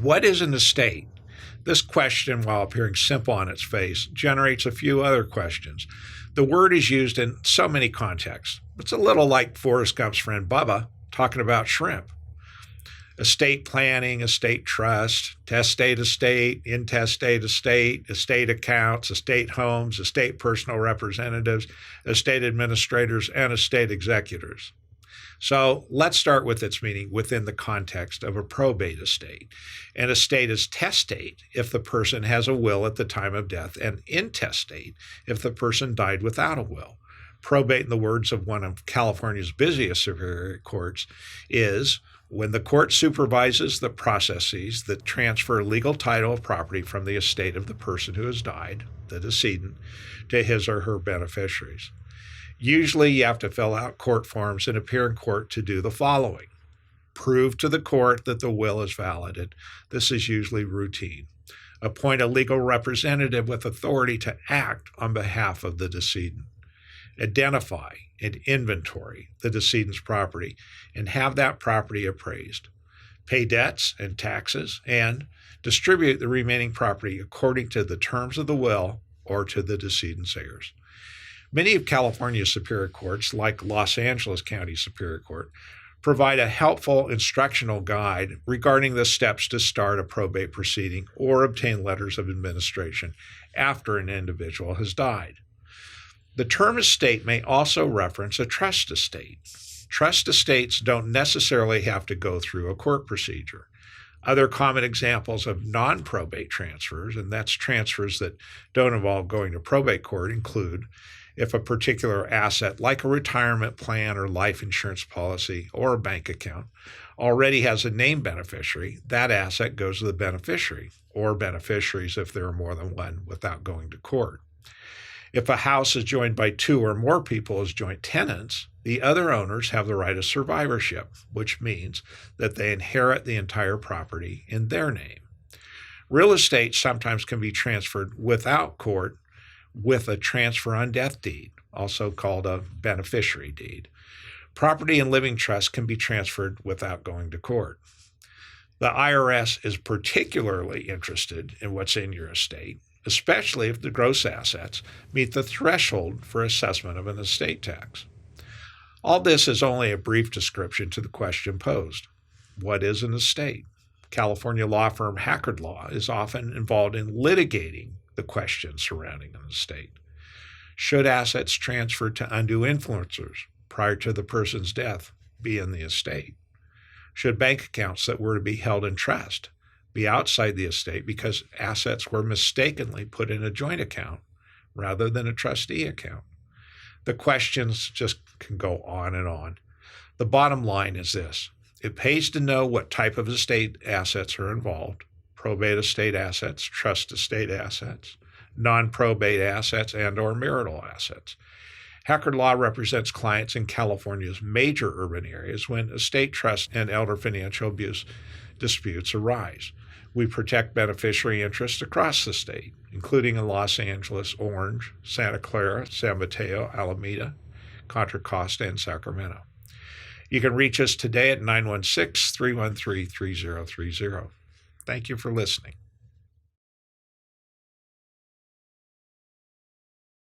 What is an estate? This question, while appearing simple on its face, generates a few other questions. The word is used in so many contexts. It's a little like Forrest Gump's friend Bubba talking about shrimp. Estate planning, estate trust, testate estate, intestate estate, estate accounts, estate homes, estate personal representatives, estate administrators, and estate executors. So let's start with its meaning within the context of a probate estate. An estate is testate if the person has a will at the time of death, and intestate if the person died without a will. Probate, in the words of one of California's busiest superior courts, is when the court supervises the processes that transfer legal title of property from the estate of the person who has died, the decedent, to his or her beneficiaries. Usually you have to fill out court forms and appear in court to do the following. Prove to the court that the will is valid. This is usually routine. Appoint a legal representative with authority to act on behalf of the decedent. Identify and inventory the decedent's property and have that property appraised. Pay debts and taxes and distribute the remaining property according to the terms of the will or to the decedent's heirs. Many of California's superior courts, like Los Angeles County Superior Court, provide a helpful instructional guide regarding the steps to start a probate proceeding or obtain letters of administration after an individual has died. The term estate may also reference a trust estate. Trust estates don't necessarily have to go through a court procedure. Other common examples of non-probate transfers, and that's transfers that don't involve going to probate court, include if a particular asset, like a retirement plan or life insurance policy or a bank account, already has a named beneficiary, that asset goes to the beneficiary or beneficiaries if there are more than one without going to court. If a house is joined by two or more people as joint tenants, the other owners have the right of survivorship, which means that they inherit the entire property in their name. Real estate sometimes can be transferred without court with a transfer on death deed, also called a beneficiary deed. Property and living trust can be transferred without going to court. The IRS is particularly interested in what's in your estate, especially if the gross assets meet the threshold for assessment of an estate tax. All this is only a brief description to the question posed. What is an estate? California law firm Hackard Law is often involved in litigating the questions surrounding an estate. Should assets transferred to undue influencers prior to the person's death be in the estate? Should bank accounts that were to be held in trust be outside the estate because assets were mistakenly put in a joint account rather than a trustee account? The questions just can go on and on. The bottom line is this: it pays to know what type of estate assets are involved: probate estate assets, trust estate assets, non-probate assets, and/or marital assets. Hackard Law represents clients in California's major urban areas when estate trust and elder financial abuse disputes arise. We protect beneficiary interests across the state, including in Los Angeles, Orange, Santa Clara, San Mateo, Alameda, Contra Costa, and Sacramento. You can reach us today at 916-313-3030. Thank you for listening.